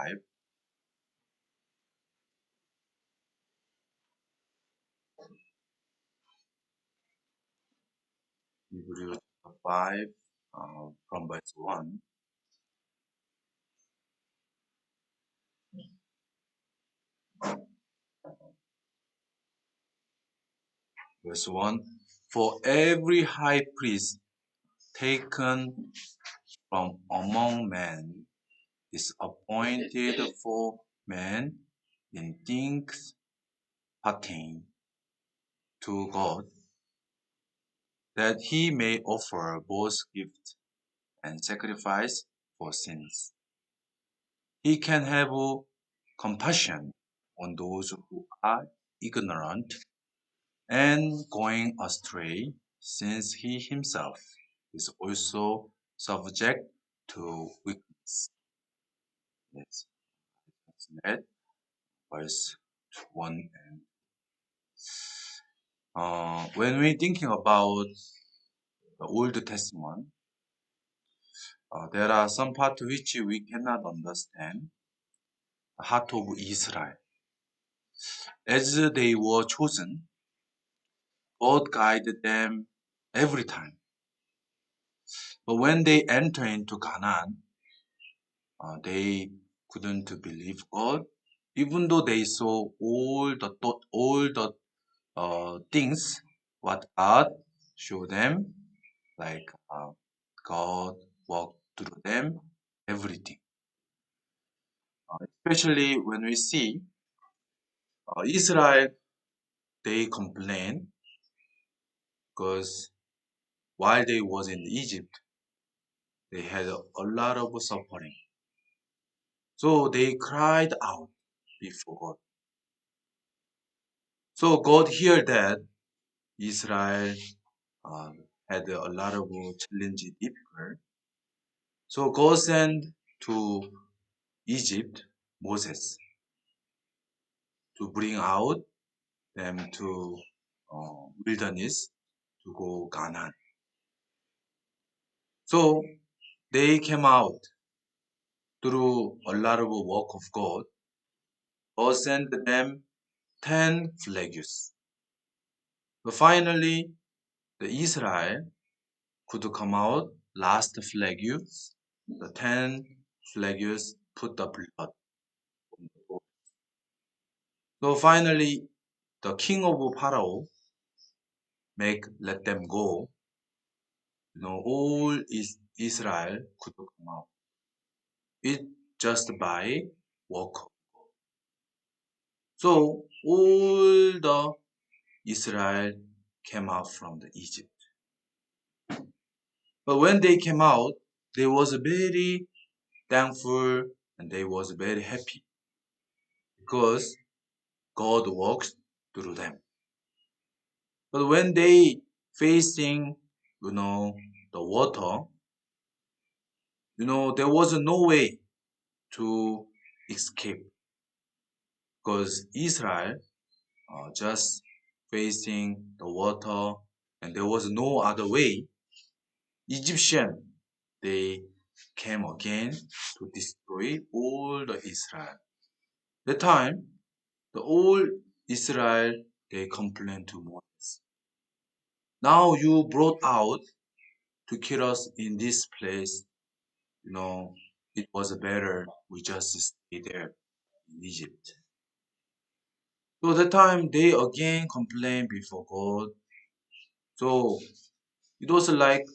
5. Hebrews chapter 5, from verse 1. Verse 1. For every high priest taken from among men is appointed for men in things pertaining to God, that he may offer both gift and sacrifice for sins. He can have compassion on those who are ignorant and going astray, since he himself is also subject to weakness. Yes, that's it. Verse 1 and when we're thinking about the Old Testament, there are some parts which we cannot understand. The heart of Israel. As they were chosen, God guided them every time. But when they enter into Canaan, they couldn't believe God, even though they saw all the things what God showed them, like God walked through them, everything. Especially when we see Israel, they complain because while they was in Egypt, they had a lot of suffering. So they cried out before God. So God heard that Israel uh, had a lot of challenges, difficult. So God sent to Egypt Moses to bring out them to wilderness to go Canaan. So they came out through a lot of work of God. God sent them 10 plagues. But finally, the Israel could come out last plague. The 10 plagues put the blood on the door. So finally, the king of Pharaoh let them go. All Israel could come out. It just by work. So all the Israel came out from the Egypt. But when they came out, they was very thankful and they was very happy because God works through them. But when they facing, the water, there was no way to escape because Israel just facing the water and there was no other way. Egyptian, they came again to destroy all the Israel. The time, the old Israel, they complained to Moses. Now you brought out to kill us in this place. It was better we just stay there in Egypt. So the time they again complained before God. So it was like,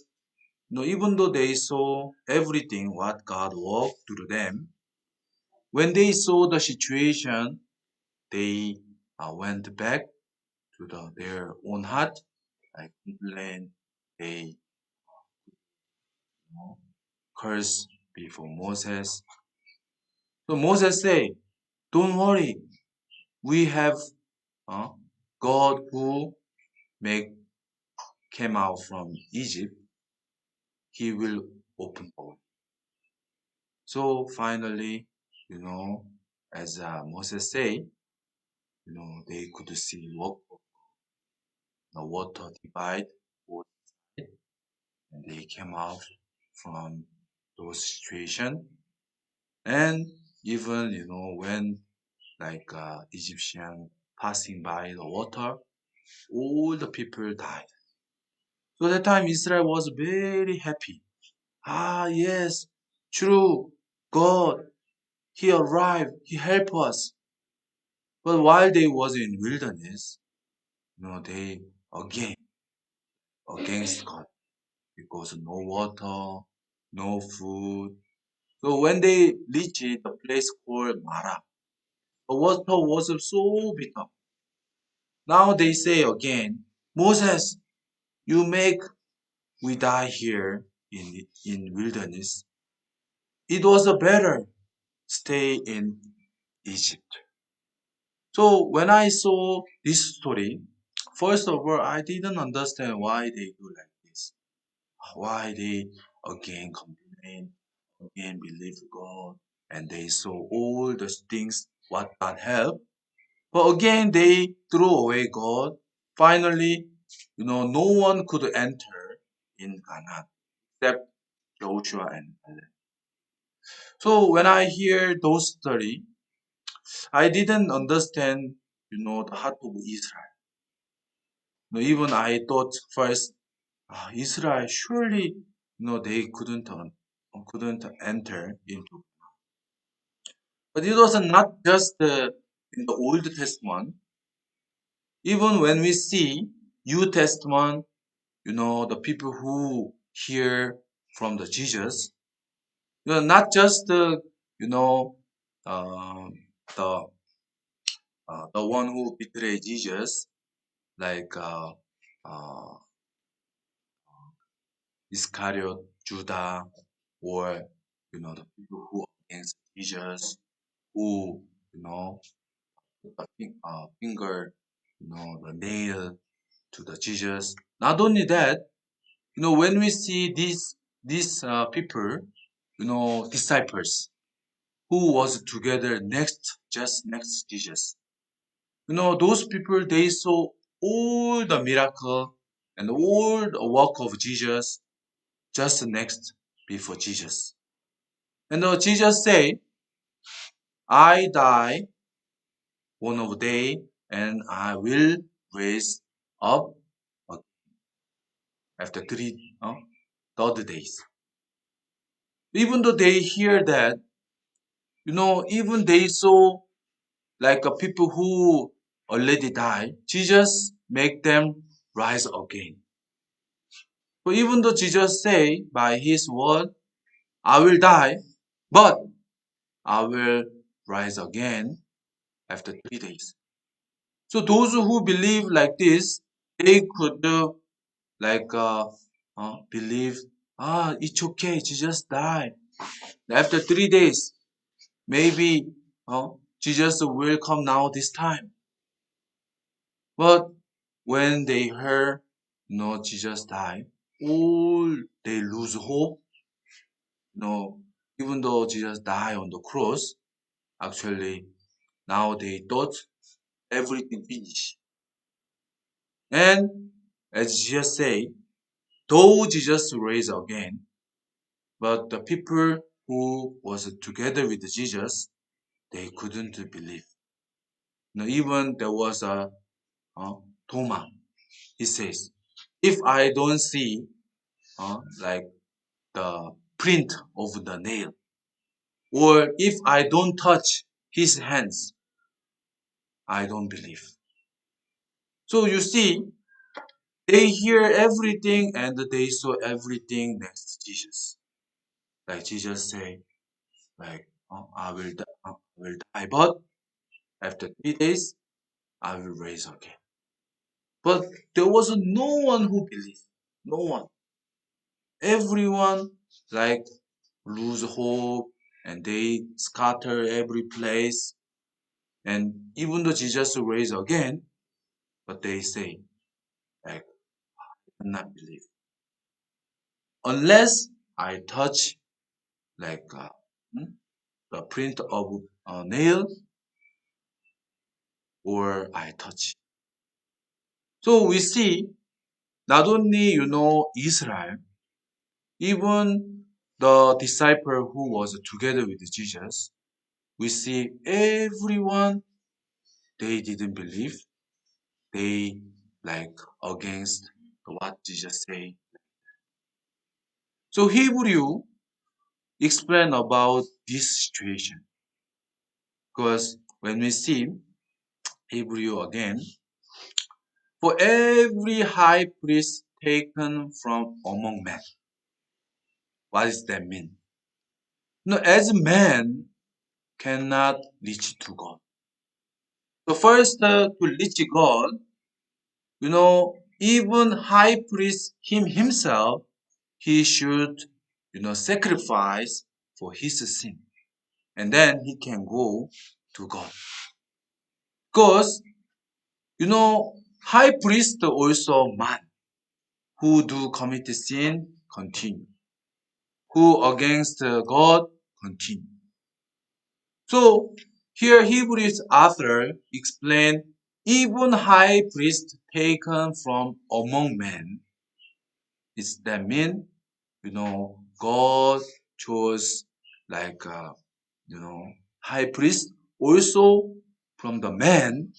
even though they saw everything what God worked through them, when they saw the situation, they went back to their own heart, like complain, they curse before Moses. So Moses said, "Don't worry, we have uh, God who make came out from Egypt. He will open the way." So finally, as Moses said, they could see the water divide both sides, and they came out from those situation. And even, when like Egyptian passing by the water, all the people died. So that time Israel was very happy. Ah, yes, true. God, He arrived. He helped us. But while they was in wilderness, they again against God because no water, no food. So when they reached the place called Mara, the water was so bitter. Now they say again, Moses, you make we die here in wilderness. It was a better stay in Egypt. So when I saw this story, first of all, I didn't understand why they do like this. Why they again complain, again believe God, and they saw all the things what God help. But again, they threw away God. Finally, no one could enter in Canaan except Joshua and Caleb. So when I hear those story, I didn't understand, the heart of Israel. Even I thought first, Israel surely, they couldn't enter into. But it was not just in the Old Testament. Even when we see New Testament, the people who hear from the Jesus, not just you know, uh, the the one who betrayed Jesus, like uh, Iscariot, Judah, or the people who against Jesus, who put the finger, the nail to the Jesus. Not only that, when we see these people, disciples who was together just next Jesus. Those people they saw all the miracle and all the work of Jesus just next before Jesus. And Jesus say, I die one of day and I will raise up after third days. Even though they hear that, even they saw like people who already died, Jesus make them rise again. So even though Jesus say by his word, I will die, but I will rise again after 3 days. So those who believe like this, they could like believe, it's okay, Jesus died. After 3 days, maybe Jesus will come now this time. But when they heard, Jesus died, all they lose hope. Even though Jesus died on the cross, actually now they thought everything finished. And as Jesus said, though Jesus raised again, but the people who was together with Jesus, they couldn't believe. Even there was a Thomas. He says, if I don't see like the print of the nail, or if I don't touch his hands, I don't believe. So you see, they hear everything and they saw everything next to Jesus. Like Jesus say, like, I will die, but after 3 days, I will rise again. But there was no one who believed. No one. Everyone like lose hope and they scatter every place. And even though Jesus raised again, but they say, like, I cannot believe. Unless I touch like hmm, the print of a nail or I touch. So we see not only, Israel, even the disciple who was together with Jesus, we see everyone, they didn't believe. They like against what Jesus say. So Hebrew explain about this situation. Because when we see Hebrew again, for every high priest taken from among men, what does that mean? No, as man cannot reach to God. So first, to reach God, even high priest himself, he should, sacrifice for his sin. And then he can go to God. Because, high priest also man who do commit sin continue. Who against God continue. So here Hebrews author explain even high priest taken from among men. Is that mean, God chose like, high priest also from the man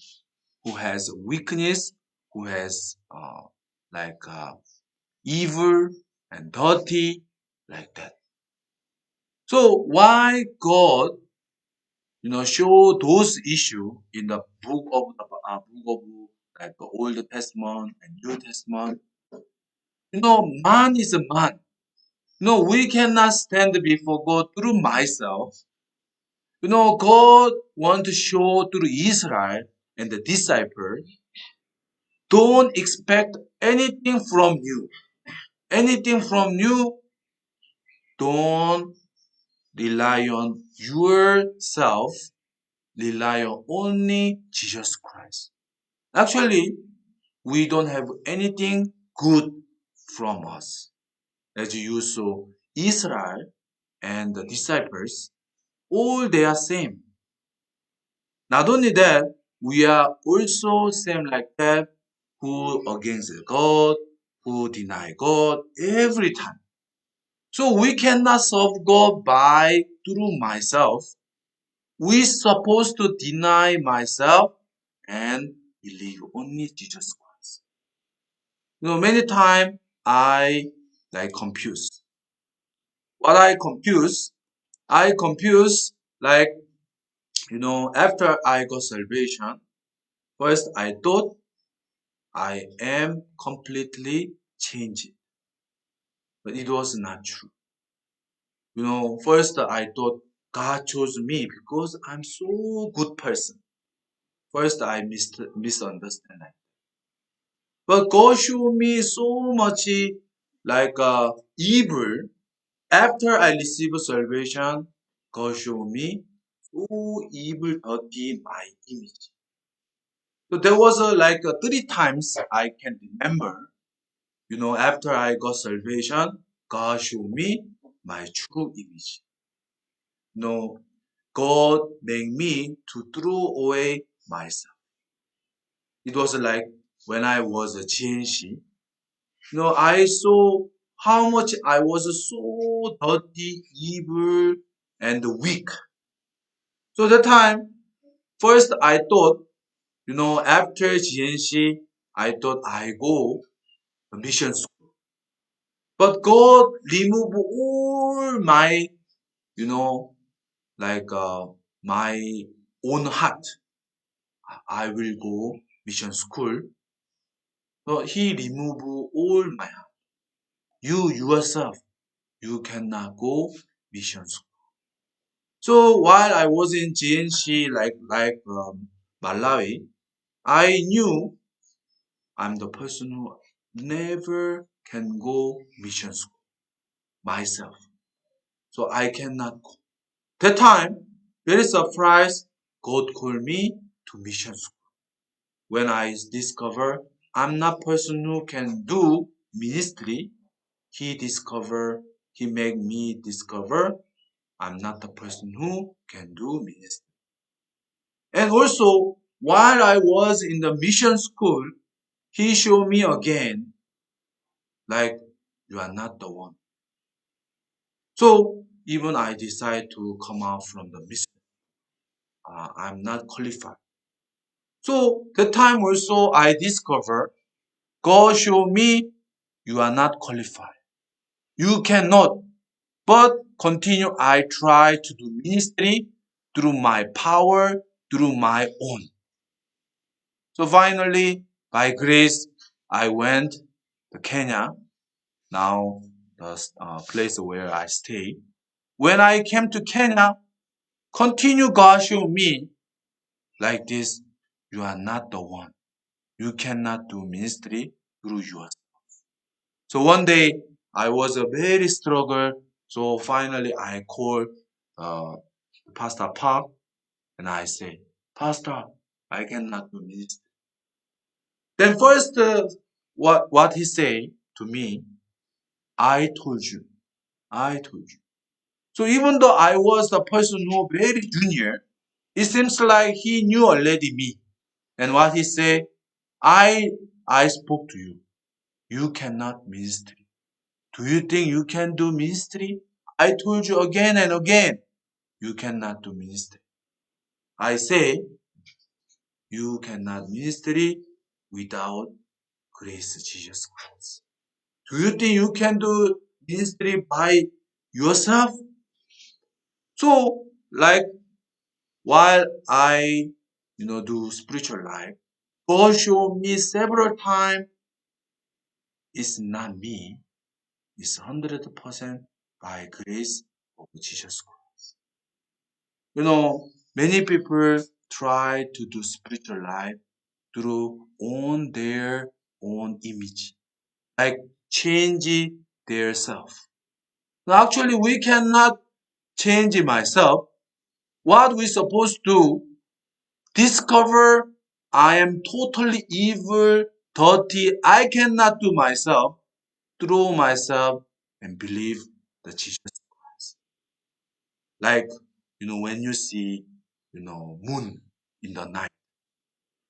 who has weakness, who has like evil and dirty like that. So why God, show those issue in the book of like the Old Testament and New Testament? Man is a man. We cannot stand before God through myself. God want to show through Israel and the disciple. Don't expect anything from you. Anything from you. Don't rely on yourself. Rely on only Jesus Christ. Actually, we don't have anything good from us. As you saw, Israel and the disciples, all they are same. Not only that, we are also same like that, who against God, who deny God every time. So we cannot serve God by through myself. We supposed to deny myself and believe only Jesus Christ. Many times I like confuse. What I confuse like, after I got salvation, first I thought I am completely changed. But it was not true. First I thought God chose me because I'm so good person. First I misunderstand that. But God showed me so much like evil. After I received salvation, God showed me so evil, dirty my image. So there was like 3 times I can remember. After I got salvation, God showed me my true image. God made me to throw away myself. It was like when I was a GNC. I saw how much I was so dirty, evil, and weak. So that time, first I thought, after GNC, I thought I go a mission school. But God remove all my, you know, like my own heart. I will go mission school. So He remove all my heart. You yourself, you cannot go mission school. So while I was in GNC, like Malawi, I knew I'm the person who never can go mission school myself. So I cannot go. That time, very surprised, God called me to mission school. When I discover I'm not person who can do ministry, he made me discover I'm not the person who can do ministry. And also, while I was in the mission school, he showed me again, like, you are not the one. So, even I decided to come out from the mission. I'm not qualified. So that time also I discovered God showed me you are not qualified. You cannot. But continue, I try to do ministry through my power, through my own. So finally, by grace, I went to Kenya, now the place where I stay. When I came to Kenya, continue God showed me like this, you are not the one. You cannot do ministry through yourself. So one day, I was a very struggle. So finally, I called uh, Pastor Park and I say, Pastor, I cannot do ministry. Then first, what he say to me, I told you, I told you. So even though I was the person who very junior, it seems like he knew already me. And what he said, I I spoke to you. You cannot ministry. Do you think you can do ministry? I told you again and again, you cannot do ministry. I say, you cannot ministry without grace of Jesus Christ. Do you think you can do ministry by yourself? So, like, while I, do spiritual life, God showed me several times it's not me, it's 100% by grace of Jesus Christ. Many people try to do spiritual life through on their own image, like change their self. Now, actually, we cannot change myself. What we supposed to discover I am totally evil, dirty, I cannot do myself, throw myself and believe the Jesus Christ. Like, when you see, moon in the night.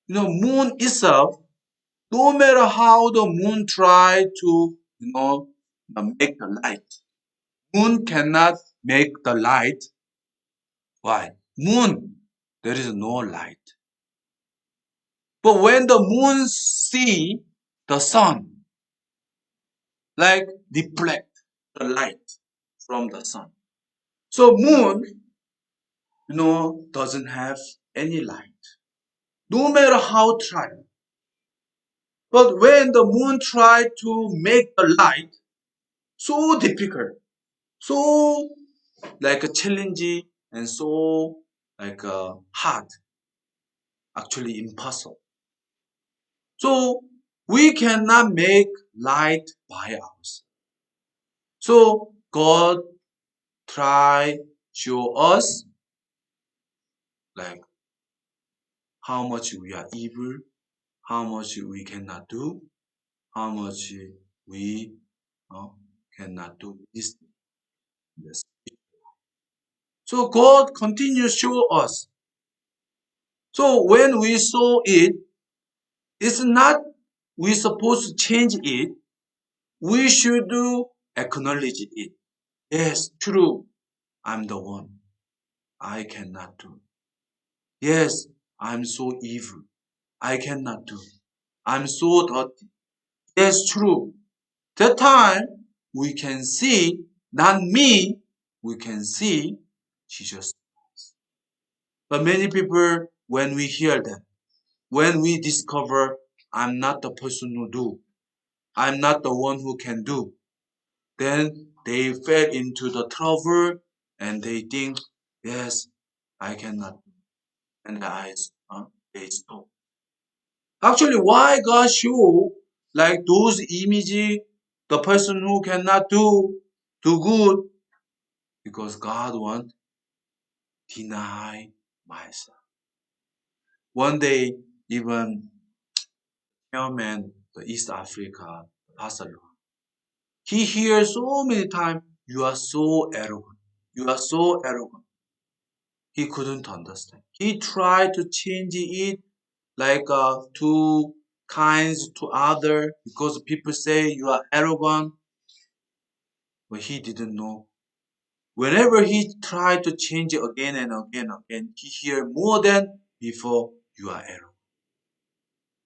Moon itself, no matter how the moon try to, make the light, moon cannot make the light. Why? Moon, there is no light. But when the moon see the sun, like deflect the light from the sun. So moon, doesn't have any light. No matter how try. But when the moon try to make the light, so difficult, so like a challenging and so like hard, actually impossible. So we cannot make light by ourselves. So God try show us like how much we are evil, how much we cannot do, how much we uh, cannot do this. Yes. So God continues show us. So when we saw it, it's not we supposed to change it. We should acknowledge it. Yes, true. I'm the one. I cannot do. Yes, I'm so evil. I cannot do. I'm so dirty. Yes, true. That time we can see, not me, we can see Jesus. But many people, when we hear that, when we discover I'm not the person who do, I'm not the one who can do, then they fell into the trouble and they think, yes, I cannot. And the eyes, they stop. Actually, why God show like those images, the person who cannot do good, because God want deny myself. One day, even chairman, the East Africa, Pastor, he hears so many times, you are so arrogant. You are so arrogant. He couldn't understand. He tried to change it like two kinds to other because people say you are arrogant, but he didn't know Whenever he tried to change it again and again, he hear more than before, you are arrogant.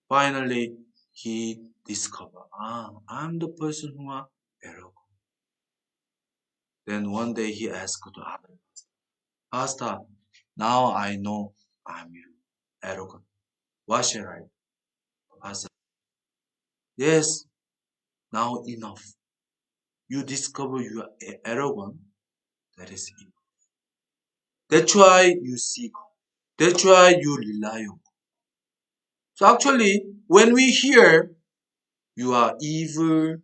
Finally, he discovered, I'm the person who are arrogant. Then one day he asked to other pastor, now I know I'm arrogant. What shall I do? Pastor, yes, now enough. You discover you are arrogant. That is enough. That's why you seek. That's why you rely on. So actually, when we hear you are evil,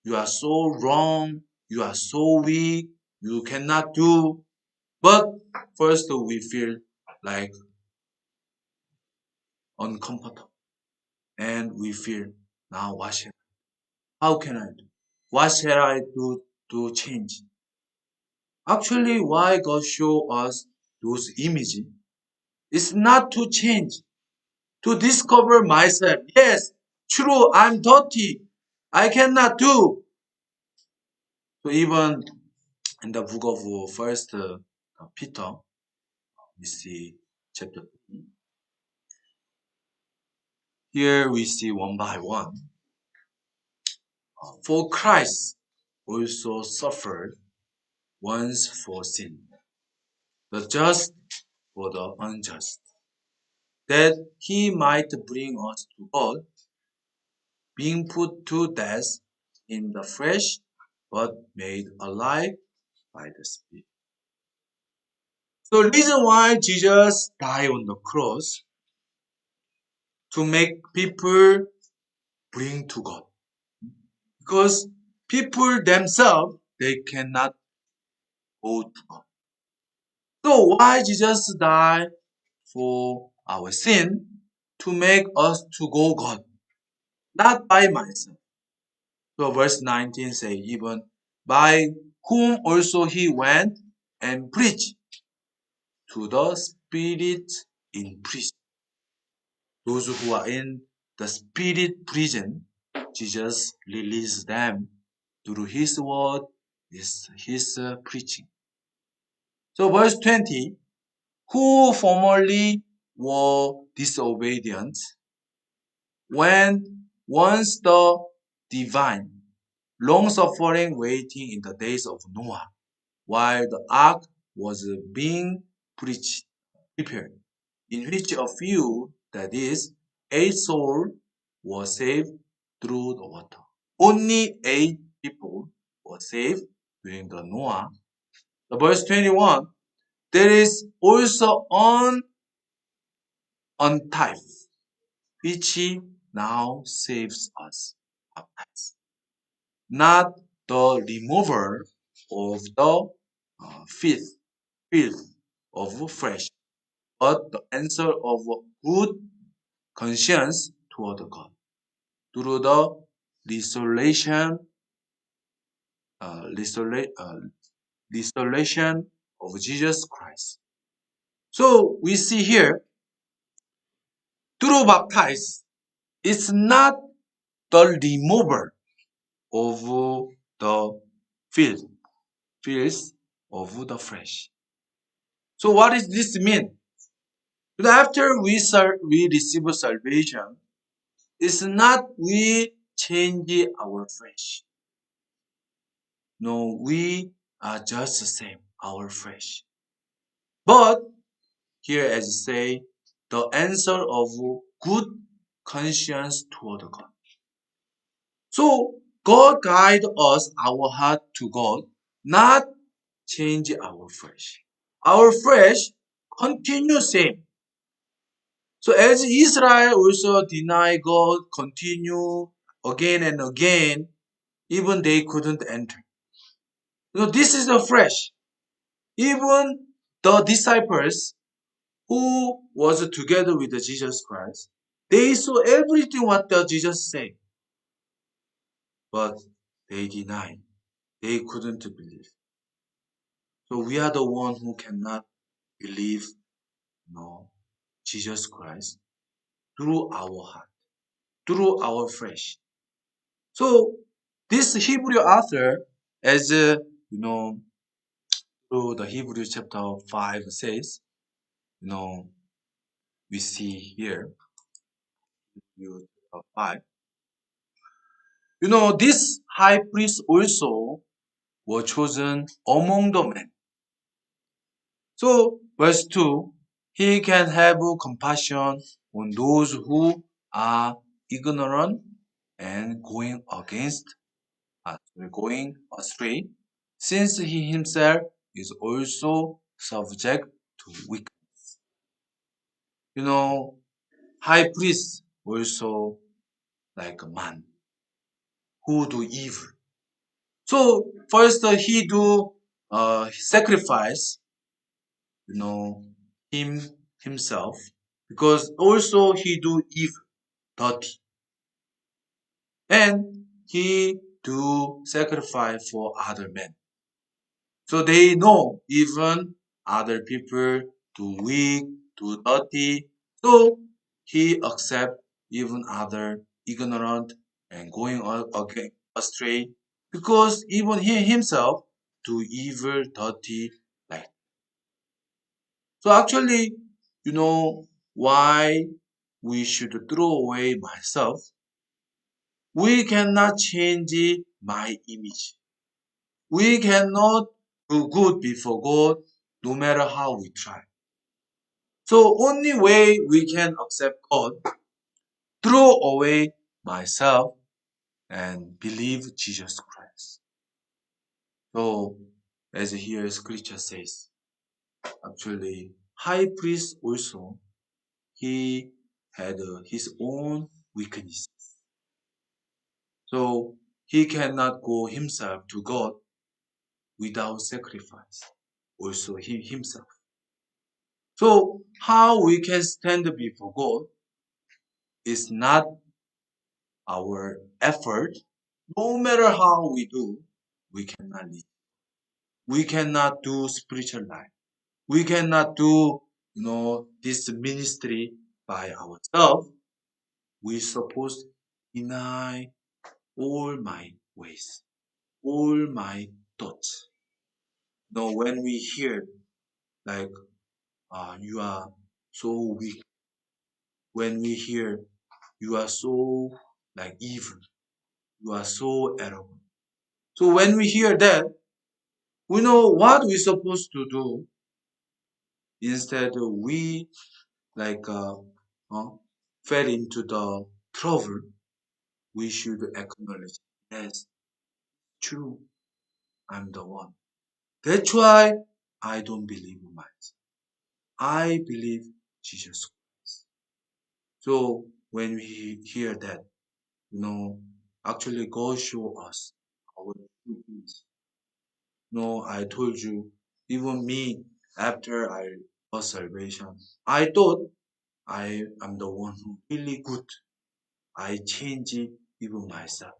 you are so wrong, you are so weak, you cannot do. But first we feel like uncomfortable. And we feel, now what shall I, how can I do? What shall I do to change? Actually, why God show us those images is not to change, to discover myself. Yes, true, I'm dirty. I cannot do. So even in the book of First Peter, we see chapter 3. Here we see one by one. For Christ also suffered once for sin, the just for the unjust, that he might bring us to God, being put to death in the flesh, but made alive by the Spirit. So the reason why Jesus died on the cross, to make people bring to God. Because people themselves, they cannot go to God. So why Jesus died for our sin? To make us to go God, not by myself. So verse 19 say, even by whom also he went and preached to the spirit in prison. Those who are in the spirit prison, Jesus released them through his word, his preaching. So verse 20, who formerly were disobedient, when once the divine long-suffering waiting in the days of Noah, while the ark was being prepared, in which a few, that is, 8 souls, were saved through the water. Only 8 people were saved during the Noah. The verse 21, there is also on type, which now saves us, baptized. Not the remover of the filth, filth of flesh, but the answer of good conscience toward God through the restoration, uh, restora- uh, restoration of Jesus Christ. So we see here, through baptize, it's not the remover of the filth, filth of the flesh. So what does this mean? After we receive salvation, it's not we change our flesh. No, we are just the same, our flesh. But here, as you say, the answer of good conscience toward God. So God guide us, our heart to God, not change our flesh. Our flesh continue same. So as Israel also deny God, continue again and again, even they couldn't enter. This is the flesh. Even the disciples who was together with Jesus Christ, they saw everything what the Jesus said, but they denied. They couldn't believe. So we are the one who cannot believe Jesus Christ through our heart, through our flesh. So this Hebrew author, as through through the Hebrews chapter 5 says, we see here, Hebrews chapter 5. This high priest also were chosen among the men. So, verse 2, he can have compassion on those who are ignorant and going astray, since he himself is also subject to weakness. High priest also like a man who do evil. So first he do sacrifice, him himself, because also he do evil, dirty, and he do sacrifice for other men. So they know even other people do weak, do dirty. So he accept even other ignorant and going astray, because even he himself do evil, dirty like. So actually, why we should throw away myself. We cannot change my image. We cannot do good before God no matter how we try. So only way we can accept God, throw away myself and believe Jesus Christ. So as here scripture says, actually high priest also, he had his own weakness. So he cannot go himself to God without sacrifice. Also he himself. So how we can stand before God is not our effort. No matter how we do, we cannot live. We cannot do spiritual life. We cannot do, this ministry by ourselves. We supposed deny all my ways, all my thoughts. When we hear like you are so weak, when we hear you are so like evil, you are so arrogant. So when we hear that, we know what we're supposed to do. Instead, we like uh, fell into the trouble. We should acknowledge, yes, true, I'm the one. That's why I don't believe in myself. I believe Jesus Christ. So when we hear that, actually God show us our true image. I told you, even me, after I got salvation, I thought I am the one who really good. I change it even myself.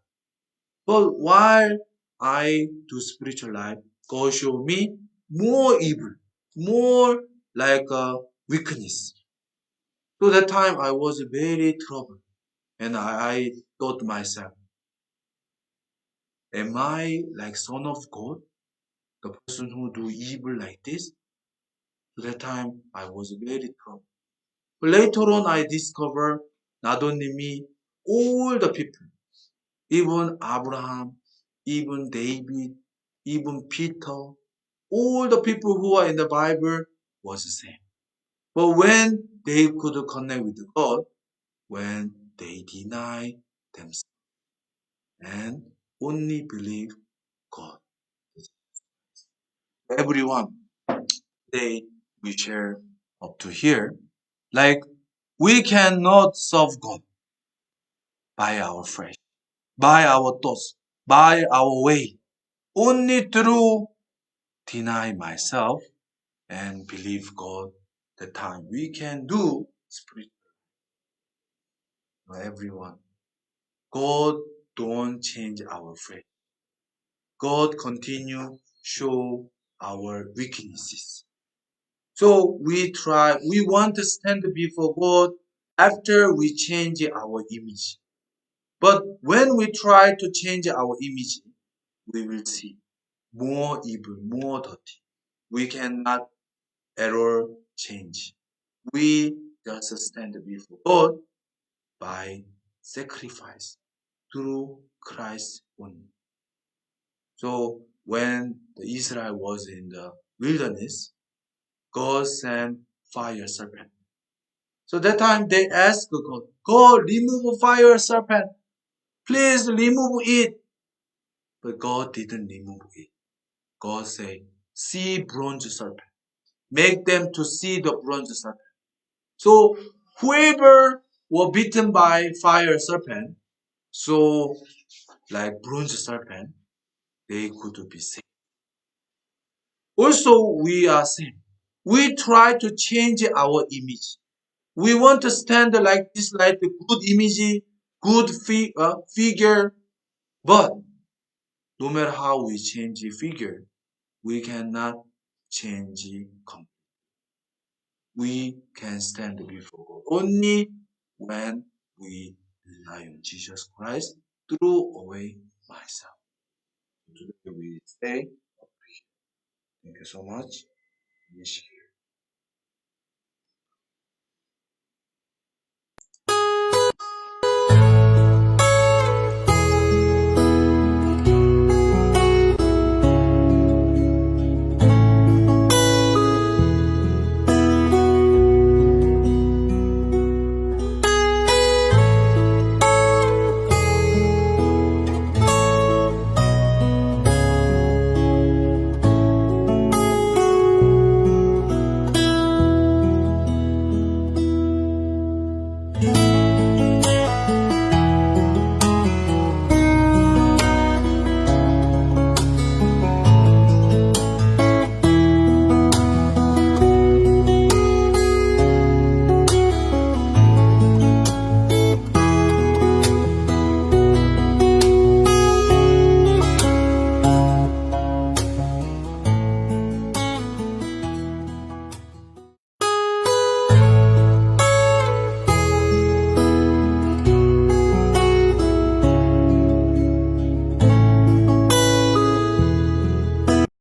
But while I do spiritual life, God show me more evil, more like a weakness. So that time I was very troubled, and I thought myself, am I like son of God, the person who do evil like this? So that time I was very troubled. But later on I discovered not only me, all the people, even Abraham, even David, even Peter, all the people who are in the Bible was the same. But when they could connect with God, when they deny themselves and only believe God. Everyone, today we share up to here, like we cannot serve God by our flesh, by our thoughts, by our way. Only through deny myself and believe God the time we can do spiritual. Everyone, God don't change our faith. God continue show our weaknesses. So we want to stand before God after we change our image. But when we try to change our image, we will see more evil, more dirty. we cannot error change. We just stand before God by sacrifice through Christ only. So when the Israel was in the wilderness, God sent fire serpent. So that time they asked God, God, remove fire serpent. Please remove it. But God didn't remove it. God said, see bronze serpent. Make them to see the bronze serpent. So whoever were bitten by fire serpent, so like bronze serpent, they could be saved. Also, we are same. We try to change our image. We want to stand like this, like a good image, good figure. But no matter how we change the figure, we cannot change completely. We can stand before God only when we rely on Jesus Christ, throw away myself. Today we say, thank you so much.